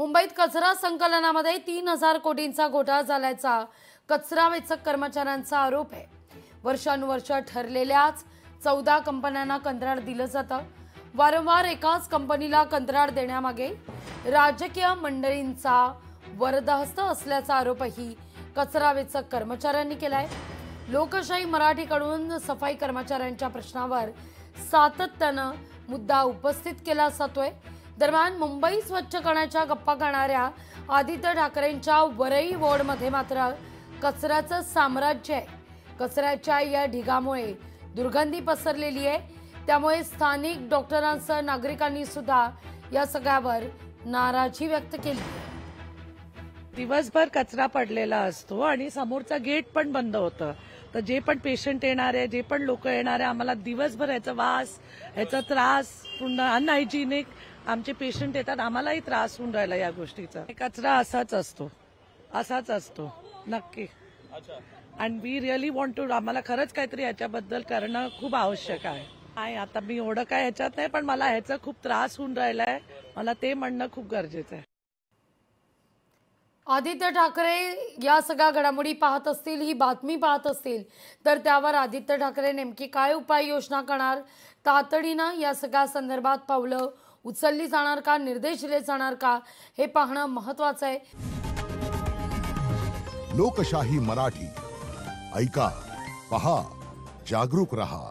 मुंबईत कचरा संकलनामध्ये 3,000 कोटींचा घोटाळा झाल्याचा कचरा वेचक कर्मचाऱ्यांचा आरोप आहे। वर्षानुवर्ष ठरलेल्याच 14 कंपन्यांना कंत्राट दिलं जातं। वारंवार एकाच कंपनीला कंत्राट देण्यामागे राजकीय मंडळींचा वरदहस्त असल्याचा आरोपही कचरा वेचक कर्मचाऱ्यांनी केलाय। लोकशाही मराठीकडून सफाई कर्मचाऱ्यांच्या प्रश्नावर सातत्यानं मुद्दा उपस्थित केला जातोय। दरम्यान मुंबई स्वच्छ करण्याच्या गप्पा करणाऱ्या आदित्य ठाकरेंच्या वरई वॉर्डमध्ये मात्र कचऱ्याचं साम्राज्य आहे। कचऱ्याच्या या ढिगामुळे दुर्गंधी पसरलेली आहे। त्यामुळे स्थानिक डॉक्टरांसह नागरिकांनी सुद्धा या सगळ्यावर नाराजी व्यक्त केली आहे। दिवसभर कचरा पडलेला असतो आणि समोरचा गेट पण बंद होतं, तर जे पण पेशंट येणार आहे, जे पण लोक येणार आहे, आम्हाला दिवसभर याचा वास, याचा त्रास, पूर्ण अनहायजिनिक आमचे पेशंट येतात, आम्हालाही त्रास होऊन राहिला या गोष्टीचा। कचरा असाच असतो नक्की। And we really want to, आम्हाला खरंच काहीतरी याच्याबद्दल करणं खूप आवश्यक आहे। नाही आता मी एवढं काय ह्याच्यात नाही, पण मला ह्याचा खूप त्रास होऊन राहिलाय, मला ते म्हणणं खूप गरजेचं आहे। आदित्य ठाकरे या सगळ्या घडामोडी पाहत असतील, ही बातमी पाहत असतील, तर त्यावर आदित्य ठाकरे नेमकी काय उपाययोजना करणार, तातडीनं या सगळ्या संदर्भात पावलं उचलली जाणार का, निर्देश दिले जाणार का, हे पाहणं महत्त्वाचं आहे। लोकशाही मराठी ऐका, पहा, जागरूक रहा।